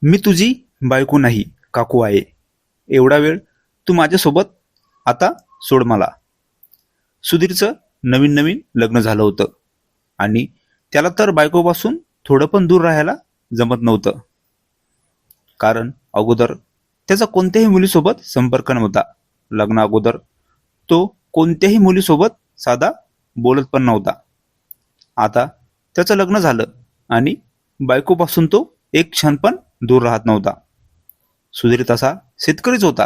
मी तुझी बायको नाही काकू आहे. एवढा वेळ तू माझ्यासोबत आता सोड मला. सुधीरचं नवीन नवीन लग्न झालं होतं आणि त्याला तर बायकोपासून थोडं पण दूर राहायला जमत नव्हतं. कारण अगोदर त्याचा कोणत्याही मुलीसोबत संपर्क नव्हता. लग्ना अगोदर तो कोणत्याही मुलीसोबत साधा बोलत पण नव्हता. आता त्याचं लग्न झालं आणि बायकोपासून तो एक क्षण पण दूर राहत नव्हता. सुधीर तसा शेतकरीच होता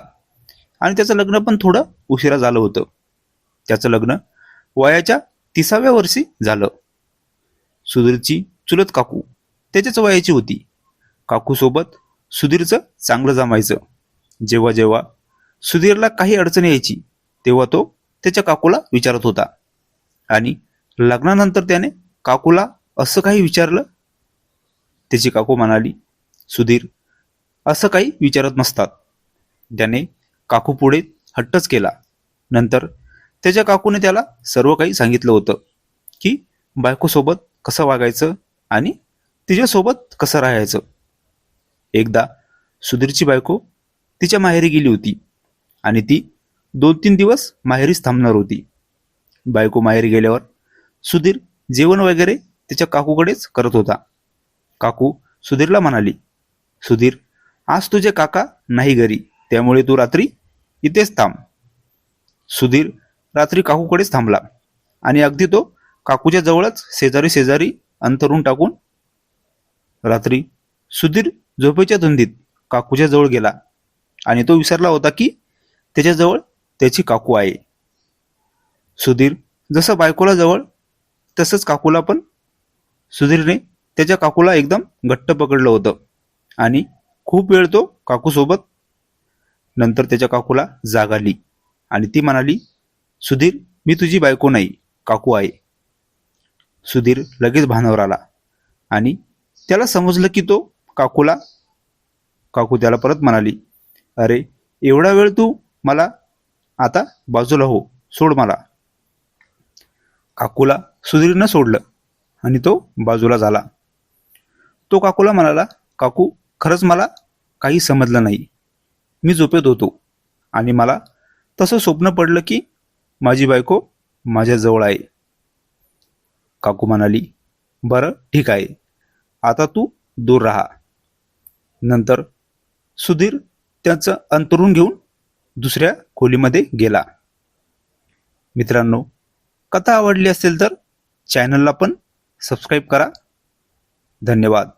आणि त्याचं लग्न पण थोडं उशिरा झालं होतं. त्याचं लग्न वयाच्या 30व्या वर्षी झालं. सुधीरची चुलत काकू त्याच्याच वयाची होती. काकूसोबत सुधीरचं चांगलं जमायचं. जेव्हा जेव्हा सुधीरला काही अडचण यायची तेव्हा तो त्याच्या काकूला विचारत होता आणि लग्नानंतर त्याने काकूला असं काही विचारलं. त्याची काकू म्हणाली, सुधीर असं काही विचारत नसतात. त्याने काकू पुढे हट्टच केला. नंतर त्याच्या काकूने त्याला सर्व काही सांगितलं होतं की बायकोसोबत कसं वागायचं आणि तिच्यासोबत कसं राहायचं. एकदा सुधीरची बायको तिच्या माहेरी गेली होती आणि ती 2-3 दिवस माहेरीच थांबणार होती. बायको माहेरी गेल्यावर सुधीर जेवण वगैरे त्याच्या काकूकडेच करत होता. काकू सुधीरला म्हणाली, सुधीर आज तुझे काका नाही घरी, त्यामुळे तू रात्री इथेच थांब. सुधीर रात्री काकूकडेच थांबला आणि अगदी तो काकूच्या जवळच शेजारी शेजारी अंथरून टाकून रात्री सुधीर झोपेच्या धुंदीत काकूच्या जवळ गेला आणि तो विसरला होता की त्याच्याजवळ त्याची काकू आहे. सुधीर जसं बायकोला जवळ तसंच काकूला पण सुधीरने त्याच्या काकूला एकदम घट्ट पकडलं होतं आणि खूप वेळ तो काकूसोबत. नंतर त्याच्या काकूला जाग आली आणि ती म्हणाली, सुधीर मी तुझी बायको नाही काकू आहे. सुधीर लगेच भानावर आला आणि त्याला समजलं की तो काकूला. काकू त्याला परत म्हणाली, अरे एवढा वेळ तू मला आता बाजूला हो, सोड मला. काकूला सुधीरनं सोडलं आणि तो बाजूला झाला. तो काकूला म्हणाला, काकू खरंच मला काही समजलं नाही. मी झोपेत होतो आणि मला तसं स्वप्न पडलं की माझी बायको माझ्याजवळ आहे. काकू म्हणाली, बरं ठीक आहे, आता तू दूर राहा. नंतर सुधीर त्याचं अंतरून घेऊन दुसऱ्या खोलीमध्ये गेला. मित्रांनो, कथा आवडली असेल तर चॅनलला पण सबस्क्राईब करा. धन्यवाद.